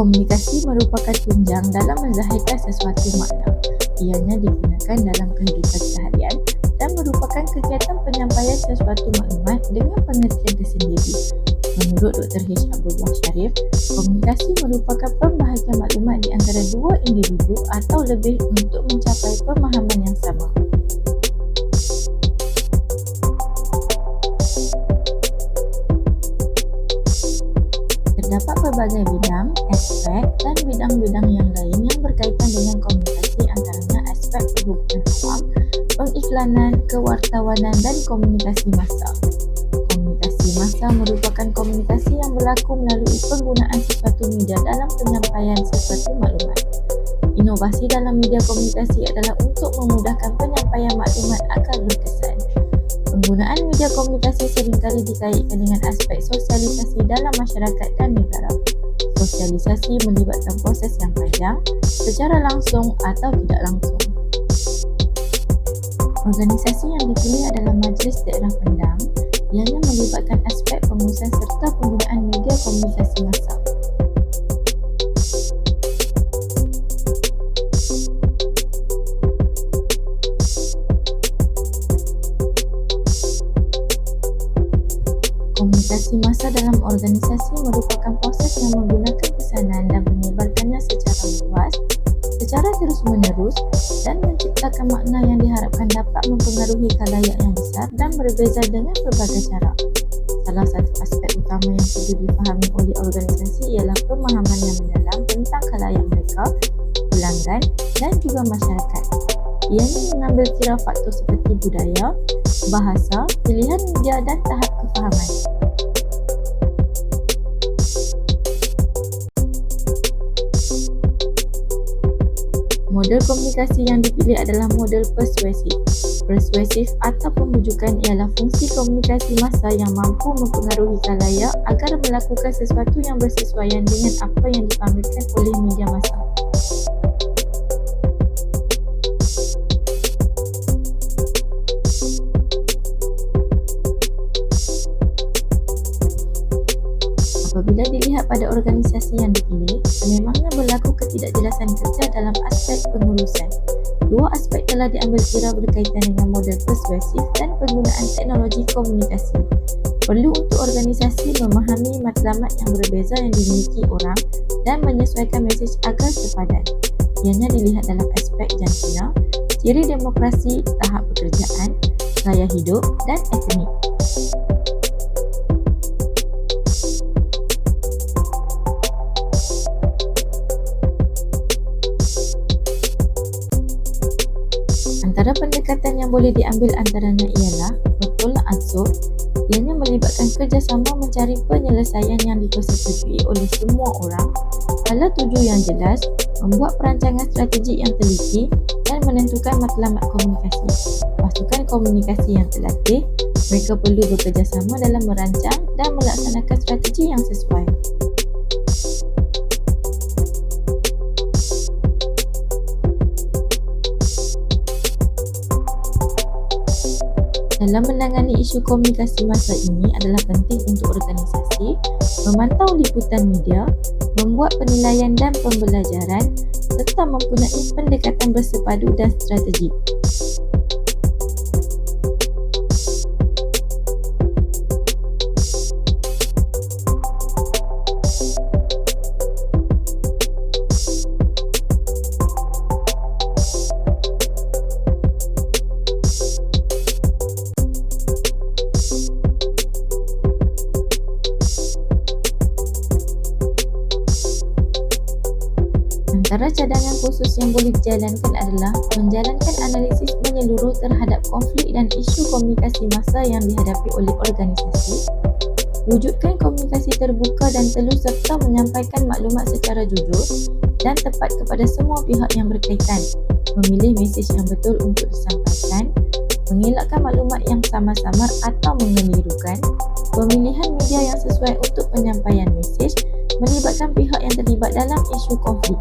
Komunikasi merupakan tunjang dalam menzahirkan sesuatu makna. Ianya digunakan dalam kehidupan seharian dan merupakan kegiatan penyampaian sesuatu maklumat dengan pengertian tersendiri. Menurut Dr. H. Abdullah Sharif, komunikasi merupakan pembahagian maklumat di antara dua individu atau lebih untuk mencapai pemahaman yang sama. Terdapat pelbagai bidang, aspek dan bidang-bidang yang lain yang berkaitan dengan komunikasi, antaranya aspek perhubungan awam, pengiklanan, kewartawanan dan komunikasi massa. Komunikasi massa merupakan komunikasi yang berlaku melalui penggunaan sesuatu media dalam penyampaian sesuatu maklumat. Inovasi dalam media komunikasi adalah untuk memudahkan penyampaian maklumat agar berkesan. Penggunaan media komunikasi seringkali dikaitkan dengan aspek sosialisasi dalam masyarakat dan negara. Sosialisasi melibatkan proses yang panjang, secara langsung atau tidak langsung. Organisasi yang dipilih adalah Majlis Daerah Pendang, ianya melibatkan aspek pengurusan serta penggunaan media komunikasi massa. Komunikasi massa dalam organisasi merupakan proses yang menggunakan pesanan dan menyebarkannya secara luas, secara terus-menerus dan menciptakan makna yang diharapkan dapat mempengaruhi khalayak yang besar dan berbeza dengan pelbagai cara. Salah satu aspek utama yang perlu difahami oleh organisasi ialah pemahaman yang mendalam tentang khalayak mereka, pelanggan dan juga masyarakat. Ianya mengambil kira faktor seperti budaya, bahasa, pilihan media dan tahap kefahaman. Model komunikasi yang dipilih adalah model persuasif. Persuasif atau pembujukan ialah fungsi komunikasi massa yang mampu mempengaruhi khalayak agar melakukan sesuatu yang bersesuaian dengan apa yang dipamerkan oleh media massa. Apabila dilihat pada organisasi yang dipilih, sememangnya berlaku ketidakjelasan kerja dalam aspek pengurusan. Dua aspek telah diambil kira berkaitan dengan model persuasif dan penggunaan teknologi komunikasi. Perlu untuk organisasi memahami matlamat yang berbeza yang dimiliki orang dan menyesuaikan mesej agar sepadan. Ianya dilihat dalam aspek jantina, ciri demokrasi, tahap pekerjaan, gaya hidup dan etnik. Antara pendekatan yang boleh diambil antaranya ialah betul ansur, ianya melibatkan kerjasama mencari penyelesaian yang dipersetujui oleh semua orang, hala tuju yang jelas, membuat perancangan strategik yang teliti dan menentukan matlamat komunikasi. Pasukan komunikasi yang terlatih, mereka perlu bekerjasama dalam merancang dan melaksanakan strategi yang sesuai. Dalam menangani isu komunikasi massa ini adalah penting untuk organisasi memantau liputan media, membuat penilaian dan pembelajaran serta mempunyai pendekatan bersepadu dan strategik. Antara cadangan khusus yang boleh dijalankan adalah menjalankan analisis menyeluruh terhadap konflik dan isu komunikasi massa yang dihadapi oleh organisasi, wujudkan komunikasi terbuka dan telus serta menyampaikan maklumat secara jujur dan tepat kepada semua pihak yang berkaitan, memilih mesej yang betul untuk disampaikan, mengelakkan maklumat yang samar-samar atau mengelirukan, pemilihan media yang sesuai untuk penyampaian mesej, melibatkan pihak yang terlibat dalam isu konflik.